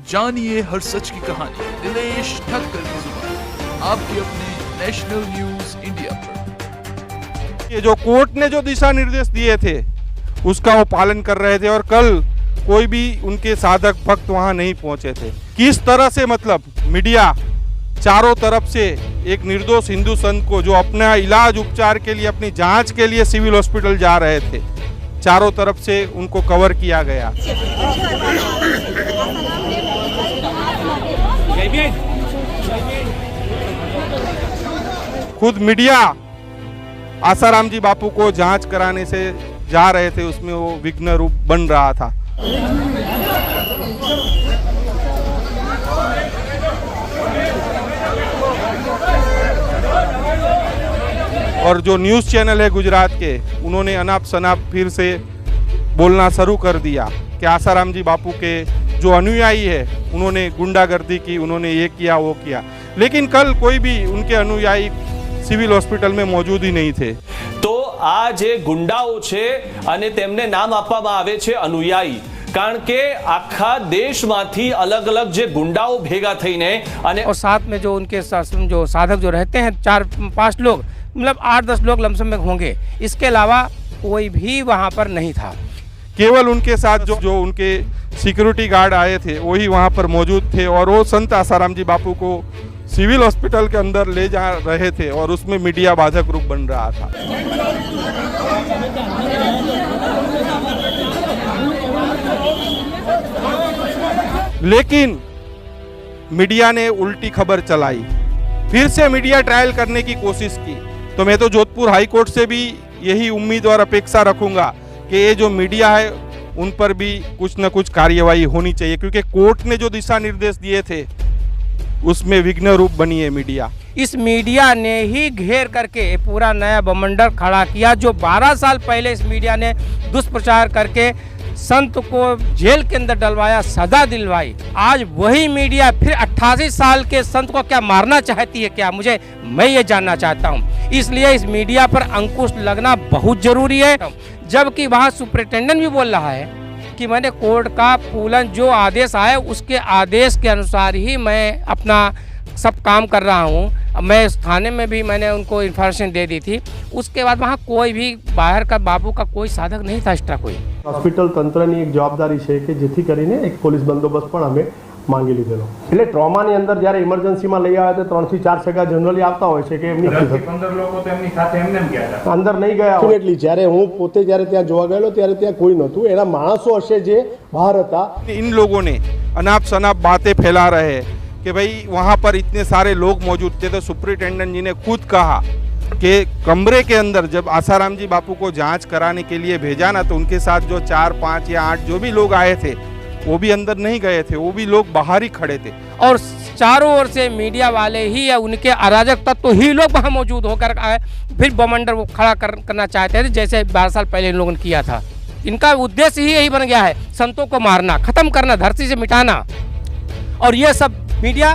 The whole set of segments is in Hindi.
जानिए हर सच की कहानी दिलेश ठक्कर की जुबान आपके अपने नेशनल न्यूज इंडिया पर। ये जो कोर्ट ने जो दिशा निर्देश दिए थे उसका वो पालन कर रहे थे और कल कोई भी उनके साधक भक्त वहां नहीं पहुंचे थे। किस तरह से मतलब मीडिया चारों तरफ से एक निर्दोष हिंदू संत को जो अपना इलाज उपचार के लिए अपनी जांच के लिए सिविल हॉस्पिटल जा रहे थे, चारों तरफ से उनको कवर किया गया। खुद मीडिया आसाराम जी बापू को जांच कराने से जा रहे थे, उसमें वो विघ्न रूप बन रहा था। और जो न्यूज़ चैनल है गुजरात के, उन्होंने अनाप शनाप फिर से बोलना शुरू कर दिया कि आसाराम जी बापू के जो अनुयायी है उन्होंने गुंडागर्दी की, उन्होंने ये किया वो किया। लेकिन कल कोई भी उनके अनुयायी સિવિલ હોસ્પિટલ में मौजूद ही नहीं थे। તો આ જે ગુંડાઓ છે અને તેમને નામ આપવામાં આવે છે અનુયાયી, કારણ કે આખા દેશમાંથી अलग अलग જે ગુંડાઓ ભેગા થઈને અને और साथ में जो उनके जो साधक जो रहते हैं 4-5 लोग, मतलब 8-10 लोग लमसम में होंगे। इसके अलावा कोई भी वहाँ पर नहीं था। केवल उनके साथ जो उनके सिक्योरिटी गार्ड आए थे वही वहाँ पर मौजूद थे और वो संत आसाराम जी बापू को सिविल हॉस्पिटल के अंदर ले जा रहे थे और उसमें मीडिया बाधक रूप बन रहा था। लेकिन मीडिया ने उल्टी खबर चलाई, फिर से मीडिया ट्रायल करने की कोशिश की। तो मैं तो जोधपुर हाई कोर्ट से भी यही उम्मीद और अपेक्षा रखूंगा कि ये जो मीडिया है उन पर भी कुछ न कुछ कार्यवाही होनी चाहिए, क्योंकि कोर्ट ने जो दिशा निर्देश दिए थे उसमें विघ्न रूप बनी है मीडिया। इस मीडिया ने ही घेर करके पूरा नया बमंडर खड़ा किया। जो 12 साल पहले इस मीडिया ने दुष्प्रचार करके संत को जेल के अंदर डलवाया, सजा दिलवाई, आज वही मीडिया फिर 88 साल के संत को क्या मारना चाहती है क्या? मैं ये जानना चाहता हूँ। इसलिए इस मीडिया पर अंकुश लगना बहुत जरूरी है। जबकि वहाँ सुपरिटेंडेंट भी बोल रहा है कि मैंने कोर्ट का पूलन जो आदेश आया उसके आदेश के अनुसार ही मैं अपना सब काम कर रहा हूँ। मैं इस थाने में भी मैंने उनको इन्फॉर्मेशन दे दी थी। उसके बाद वहाँ कोई भी बाहर का बाबू का कोई साधक नहीं था एक्स्ट्रा कोई। હોસ્પિટલ તંત્રની એક જવાબદારી છે કે જેથી કરીને એક પોલીસ બંદોબસ્ત પણ અમે માંગી લીધેલો। એટલે ટ્રોમાની અંદર જ્યારે ઇમરજન્સીમાં લઈ આવે તો 3 થી 4 સગા જનરલી આવતા હોય છે કે એમની 15 લોકો તો એમની સાથે એમને એમ ગયા હતા, અંદર નહીં ગયા હોય। એટલે જ્યારે હું પોતે જ્યારે ત્યાં જોવા ગયેલો ત્યારે ત્યાં કોઈ નહોતું, એના માણસો હશે જે બહાર હતા। इन लोगों ने अनाप शनाप बातें फैला रहे हैं कि भाई वहाँ पर इतने सारे लोग मौजूद थे। तो सुपरिटेंडेंट जी ने खुद कहा कि कमरे के अंदर जब आसाराम जी बापू को जांच कराने के लिए भेजा ना, तो उनके साथ जो 4, 5 या 8 जो भी लोग आए थे वो भी अंदर नहीं गए थे, वो भी लोग बाहर ही खड़े थे। और चारों ओर से मीडिया वाले ही या उनके अराजक तत्व ही लोग वहाँ मौजूद होकर आए, फिर बमंडर वो खड़ा करना चाहते थे, जैसे 12 साल पहले इन लोगों ने किया था। इनका उद्देश्य ही यही बन गया है, संतों को मारना, खत्म करना, धरती से मिटाना। और ये सब मीडिया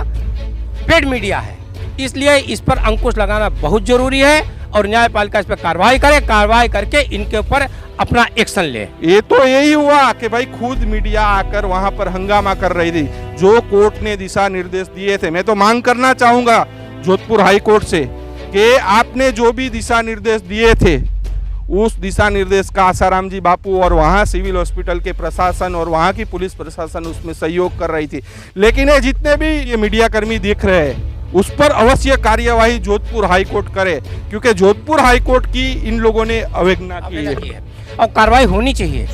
पेड मीडिया है, इसलिए इस पर अंकुश लगाना बहुत जरूरी है और न्यायपालिका इस पर कार्रवाई करे, कार्रवाई करके इनके ऊपर अपना एक्शन ले। ये तो यही हुआ कि भाई खुद मीडिया आकर वहां पर हंगामा कर रही थी। जो कोर्ट ने दिशा निर्देश दिए थे, मैं तो मांग करना चाहूंगा जोधपुर हाई कोर्ट से कि आपने जो भी दिशा निर्देश दिए थे उस दिशा निर्देश का आसाराम जी बापू और वहाँ सिविल हॉस्पिटल के प्रशासन और वहाँ की पुलिस प्रशासन उसमें सहयोग कर रही थी। लेकिन ये जितने भी ये मीडिया कर्मी दिख रहे हैं उस पर अवश्य कार्यवाही जोधपुर हाई कोर्ट करे, क्योंकि जोधपुर हाई कोर्ट की इन लोगों ने अवहेलना की है और कार्रवाई होनी चाहिए।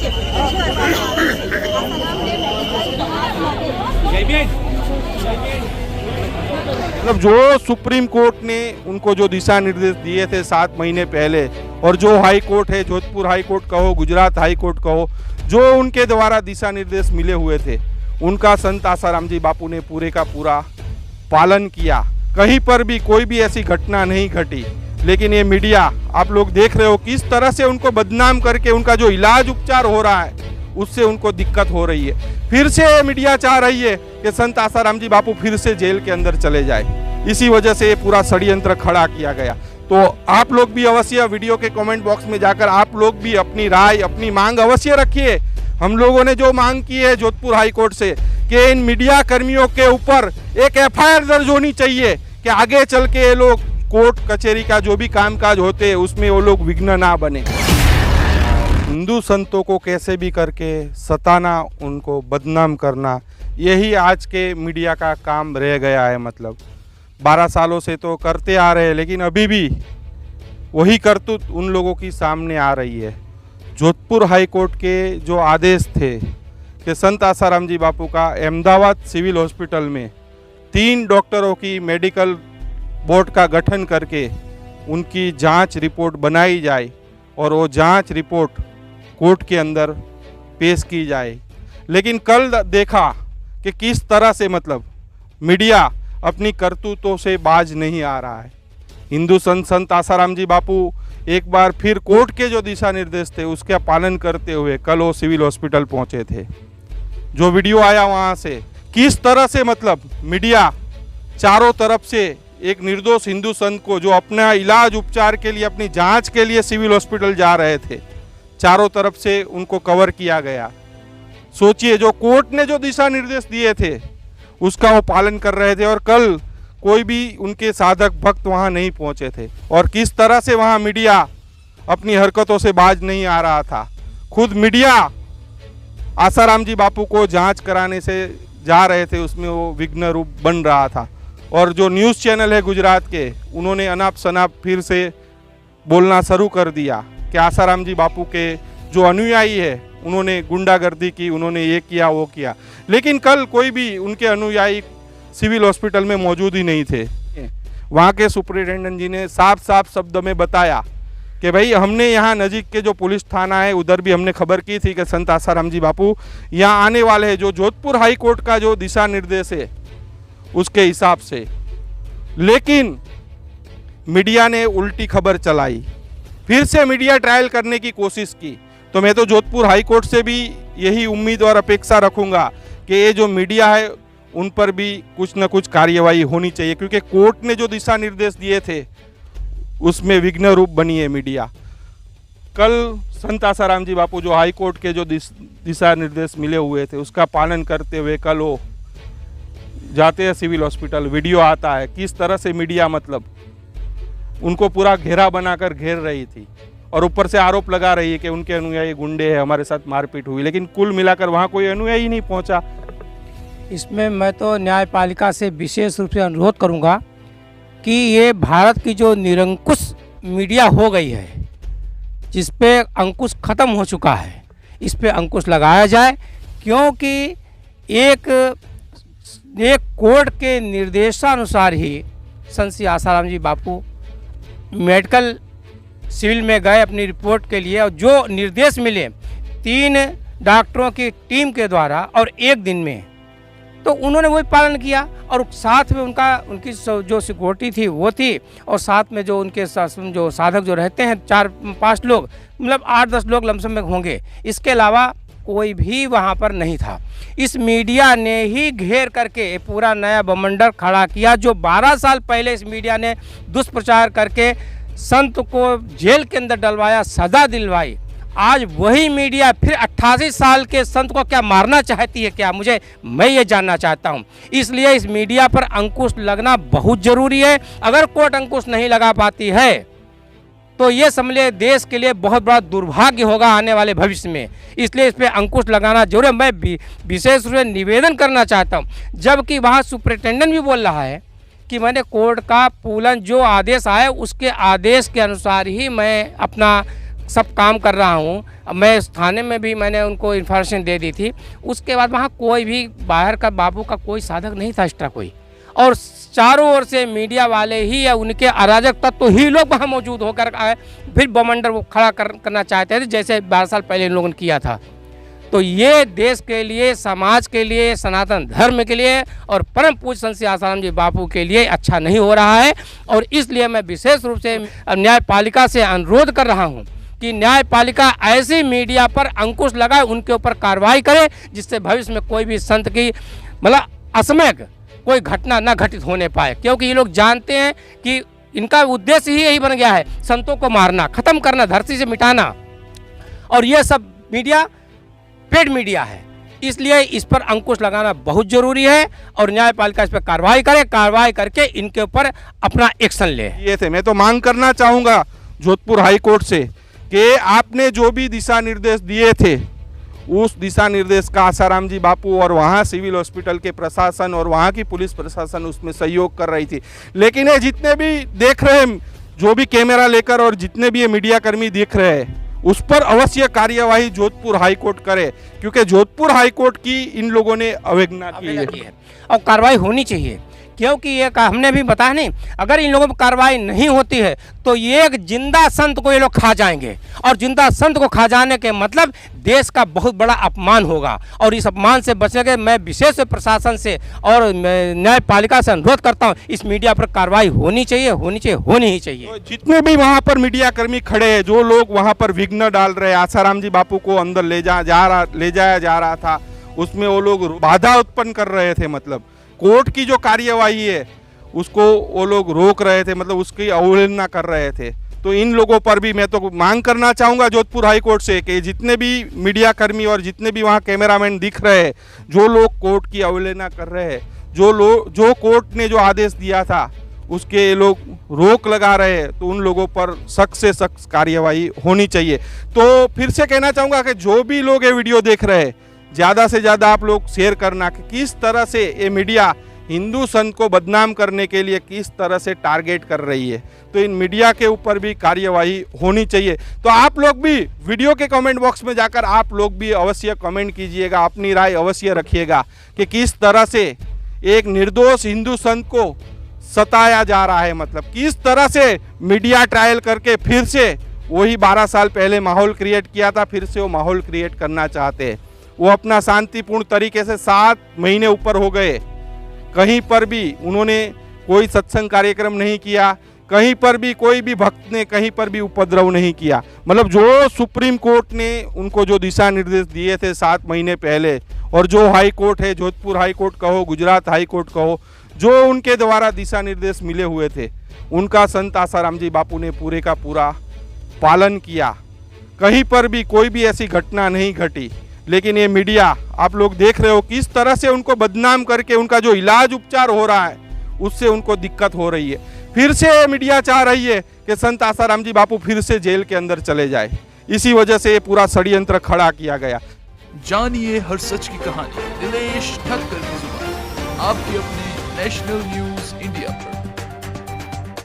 मतलब जो सुप्रीम कोर्ट ने उनको जो दिशा निर्देश दिए थे 7 महीने पहले, और जो हाई कोर्ट है, जोधपुर हाई कोर्ट कहो, गुजरात हाई कोर्ट कहो, जो उनके द्वारा दिशा निर्देश मिले हुए थे, उनका संत आसाराम जी बापू ने पूरे का पूरा पालन किया। कहीं पर भी कोई भी ऐसी घटना नहीं घटी। लेकिन ये मीडिया आप लोग देख रहे हो किस तरह से उनको बदनाम करके उनका जो इलाज उपचार हो रहा है उससे उनको दिक्कत हो रही है। फिर से मीडिया चाह रही है कि संत आसाराम जी बापू फिर से जेल के अंदर चले जाए। इसी वजह से ये पूरा षड्यंत्र खड़ा किया गया। तो आप लोग भी अवश्य वीडियो के कमेंट बॉक्स में जाकर आप लोग भी अपनी राय, अपनी मांग अवश्य रखिए। हम लोगों ने जो मांग की है जोधपुर हाई कोर्ट से कि इन मीडिया कर्मियों के ऊपर एक एफआईआर दर्ज होनी चाहिए कि आगे चल के ये लोग कोर्ट कचहरी का जो भी कामकाज होते हैं उसमें वो लोग विघ्न ना बने। हिंदू संतों को कैसे भी करके सताना, उनको बदनाम करना, यही आज के मीडिया का काम रह गया है। मतलब 12 सालों से तो करते आ रहे हैं, लेकिन अभी भी वही करतूत उन लोगों की सामने आ रही है। जोधपुर हाई कोर्ट के जो आदेश थे कि संत आसाराम जी बापू का अहमदाबाद सिविल हॉस्पिटल में 3 डॉक्टरों की मेडिकल बोर्ड का गठन करके उनकी जांच रिपोर्ट बनाई जाए और वो जांच रिपोर्ट कोर्ट के अंदर पेश की जाए, लेकिन कल देखा कि किस तरह से मतलब मीडिया अपनी करतूतों से बाज नहीं आ रहा है। हिंदू संत आसाराम जी बापू एक बार फिर कोर्ट के जो दिशा निर्देश थे उसका पालन करते हुए कल वो सिविल हॉस्पिटल पहुंचे थे। जो वीडियो आया वहां से किस तरह से मतलब मीडिया चारों तरफ से एक निर्दोष हिंदू संत को जो अपना इलाज उपचार के लिए, अपनी जांच के लिए सिविल हॉस्पिटल जा रहे थे, चारों तरफ से उनको कवर किया गया। सोचिए, जो कोर्ट ने जो दिशा निर्देश दिए थे उसका वो पालन कर रहे थे और कल कोई भी उनके साधक भक्त वहां नहीं पहुंचे थे और किस तरह से वहां मीडिया अपनी हरकतों से बाज नहीं आ रहा था। खुद मीडिया आसाराम जी बापू को जांच कराने से जा रहे थे, उसमें वो विघ्न रूप बन रहा था। और जो न्यूज़ चैनल है गुजरात के, उन्होंने अनाप शनाप फिर से बोलना शुरू कर दिया कि आसाराम जी बापू के जो अनुयायी है उन्होंने गुंडागर्दी की, उन्होंने ये किया वो किया, लेकिन कल कोई भी उनके अनुयायी सिविल हॉस्पिटल में मौजूद ही नहीं थे। वहाँ के सुपरिटेंडेंट जी ने साफ साफ शब्द में बताया कि भाई हमने यहाँ नज़दीक के जो पुलिस थाना है उधर भी हमने खबर की थी कि संत आसाराम जी बापू यहाँ आने वाले हैं, जो जोधपुर हाई कोर्ट का जो दिशा निर्देश है उसके हिसाब से, लेकिन मीडिया ने उल्टी खबर चलाई। फिर से मीडिया ट्रायल करने की कोशिश की। तो मैं तो जोधपुर हाई कोर्ट से भी यही उम्मीद और अपेक्षा रखूंगा कि ये जो मीडिया है उन पर भी कुछ न कुछ कार्यवाही होनी चाहिए, क्योंकि कोर्ट ने जो दिशा निर्देश दिए थे उसमें विघ्न रूप बनी है मीडिया। कल संत आसाराम जी बापू जो हाई कोर्ट के जो दिशा निर्देश मिले हुए थे उसका पालन करते हुए कल वो जाते हैं सिविल हॉस्पिटल। वीडियो आता है किस तरह से मीडिया मतलब उनको पूरा घेरा बनाकर घेर रही थी और ऊपर से आरोप लगा रही है कि उनके अनुयायी गुंडे हैं, हमारे साथ मारपीट हुई, लेकिन कुल मिलाकर वहाँ कोई अनुयायी नहीं पहुँचा। इसमें मैं तो न्यायपालिका से विशेष रूप से अनुरोध करूंगा कि ये भारत की जो निरंकुश मीडिया हो गई है, जिस पे अंकुश ख़त्म हो चुका है, इस पे अंकुश लगाया जाए, क्योंकि एक कोर्ट के निर्देशानुसार ही संत श्री आसाराम जी बापू मेडिकल सिविल में गए अपनी रिपोर्ट के लिए, और जो निर्देश मिले 3 डॉक्टरों की टीम के द्वारा और 1 दिन में, तो उन्होंने वही पालन किया। और साथ में उनकी जो सिक्योरिटी थी वो थी, और साथ में जो उनके जो साधक जो रहते हैं 4-5 लोग, मतलब 8-10 लोग लमसम में होंगे, इसके अलावा कोई भी वहाँ पर नहीं था। इस मीडिया ने ही घेर करके पूरा नया बमंडर खड़ा किया। जो 12 साल पहले इस मीडिया ने दुष्प्रचार करके संत को जेल के अंदर डलवाया, सजा दिलवाई, आज वही मीडिया फिर 88 साल के संत को क्या मारना चाहती है क्या? मैं ये जानना चाहता हूँ। इसलिए इस मीडिया पर अंकुश लगना बहुत ज़रूरी है। अगर कोर्ट अंकुश नहीं लगा पाती है तो ये समझिए देश के लिए बहुत बड़ा दुर्भाग्य होगा आने वाले भविष्य में। इसलिए इस पर अंकुश लगाना जरूर है। मैं विशेष रूप से निवेदन करना चाहता हूँ, जबकि वहाँ सुपरिटेंडेंट भी बोल रहा है कि मैंने कोर्ट का पूलन जो आदेश आया उसके आदेश के अनुसार ही मैं अपना सब काम कर रहा हूँ। मैं इस थाने में भी मैंने उनको इन्फॉर्मेशन दे दी थी। उसके बाद वहाँ कोई भी बाहर का बाबू का कोई साधक नहीं था एक्स्ट्रा कोई, और चारों ओर से मीडिया वाले ही या उनके अराजक तत्व ही लोग वहाँ मौजूद होकर आए, फिर बमंडर वो खड़ा करना चाहते थे जैसे 12 साल पहले इन लोगों ने किया था। तो ये देश के लिए, समाज के लिए, सनातन धर्म के लिए और परम पूज्य संत श्री आसाराम जी बापू के लिए अच्छा नहीं हो रहा है। और इसलिए मैं विशेष रूप से न्यायपालिका से अनुरोध कर रहा हूँ कि न्यायपालिका ऐसी मीडिया पर अंकुश लगाए, उनके ऊपर कार्रवाई करे, जिससे भविष्य में कोई भी संत की मतलब असमय कोई घटना न घटित होने पाए। क्योंकि ये लोग जानते हैं कि इनका उद्देश्य ही यही बन गया है, संतों को मारना, ख़त्म करना, धरती से मिटाना। और ये सब मीडिया पेड मीडिया है। इसलिए इस पर अंकुश लगाना बहुत जरूरी है और न्यायपालिका इस पर कार्रवाई करे, कार्रवाई करके इनके ऊपर अपना एक्शन ले। ये थे, मैं तो मांग करना चाहूँगा जोधपुर हाई कोर्ट से कि आपने जो भी दिशा निर्देश दिए थे उस दिशा निर्देश का आसाराम जी बापू और वहाँ सिविल हॉस्पिटल के प्रशासन और वहाँ की पुलिस प्रशासन उसमें सहयोग कर रही थी। लेकिन ये जितने भी देख रहे हैं, जो भी कैमरा लेकर और जितने भी ये मीडिया कर्मी देख रहे हैं, उस पर अवश्य कार्यवाही जोधपुर हाई कोर्ट करे, क्योंकि जोधपुर हाई कोर्ट की इन लोगों ने अवहेलना की है और कार्रवाई होनी चाहिए। क्योंकि ये हमने भी बताया नहीं, अगर इन लोगों पर कार्रवाई नहीं होती है तो ये एक जिंदा संत को ये लोग खा जाएंगे और जिंदा संत को खा जाने के मतलब देश का बहुत बड़ा अपमान होगा। और इस अपमान से बचने के मैं विशेष प्रशासन से और न्यायपालिका से अनुरोध करता हूँ, इस मीडिया पर कार्रवाई होनी चाहिए, होनी चाहिए, होनी ही चाहिए। तो जितने भी वहाँ पर मीडिया कर्मी खड़े हैं, जो लोग वहाँ पर विघ्न डाल रहे हैं, आसाराम जी बापू को अंदर ले जाया जा रहा था, उसमें वो लोग बाधा उत्पन्न कर रहे थे, मतलब कोर्ट की जो कार्यवाही है उसको वो लोग रोक रहे थे, मतलब उसकी अवहेलना कर रहे थे। तो इन लोगों पर भी मैं तो मांग करना चाहूँगा जोधपुर हाई कोर्ट से कि जितने भी मीडिया कर्मी और जितने भी वहाँ कैमरामैन दिख रहे हैं, जो लोग कोर्ट की अवहेलना कर रहे हैं, जो कोर्ट ने जो आदेश दिया था उसके ये लोग रोक लगा रहे हैं, तो उन लोगों पर सख्त से सख्त कार्यवाही होनी चाहिए। तो फिर से कहना चाहूँगा कि जो भी लोग ये वीडियो देख रहे हैं, ज़्यादा से ज़्यादा आप लोग शेयर करना कि किस तरह से ये मीडिया हिंदू संत को बदनाम करने के लिए किस तरह से टारगेट कर रही है। तो इन मीडिया के ऊपर भी कार्यवाही होनी चाहिए। तो आप लोग भी वीडियो के कमेंट बॉक्स में जाकर आप लोग भी अवश्य कमेंट कीजिएगा, अपनी राय अवश्य रखिएगा कि किस तरह से एक निर्दोष हिंदू संत को सताया जा रहा है, मतलब किस तरह से मीडिया ट्रायल करके फिर से वही 12 साल पहले माहौल क्रिएट किया था, फिर से वो माहौल क्रिएट करना चाहते हैं। वो अपना शांतिपूर्ण तरीके से 7 महीने ऊपर हो गए, कहीं पर भी उन्होंने कोई सत्संग कार्यक्रम नहीं किया, कहीं पर भी कोई भी भक्त ने कहीं पर भी उपद्रव नहीं किया। मतलब जो सुप्रीम कोर्ट ने उनको जो दिशा निर्देश दिए थे 7 महीने पहले, और जो हाई कोर्ट है, जोधपुर हाई कोर्ट कहो, गुजरात हाई कोर्ट कहो, जो उनके द्वारा दिशा निर्देश मिले हुए थे, उनका संत आसाराम जी बापू ने पूरे का पूरा पालन किया। कहीं पर भी कोई भी ऐसी घटना नहीं घटी। लेकिन ये मीडिया आप लोग देख रहे हो किस तरह से उनको बदनाम करके उनका जो इलाज उपचार हो रहा है उससे उनको दिक्कत हो रही है। फिर से मीडिया चाह रही है कि संत आसाराम जी बापू फिर से जेल के अंदर चले जाए। इसी वजह से ये पूरा षड्यंत्र खड़ा किया गया। जानिए हर सच की कहानी दिनेश ठक्कर की जुबान, आपके अपने नेशनल न्यूज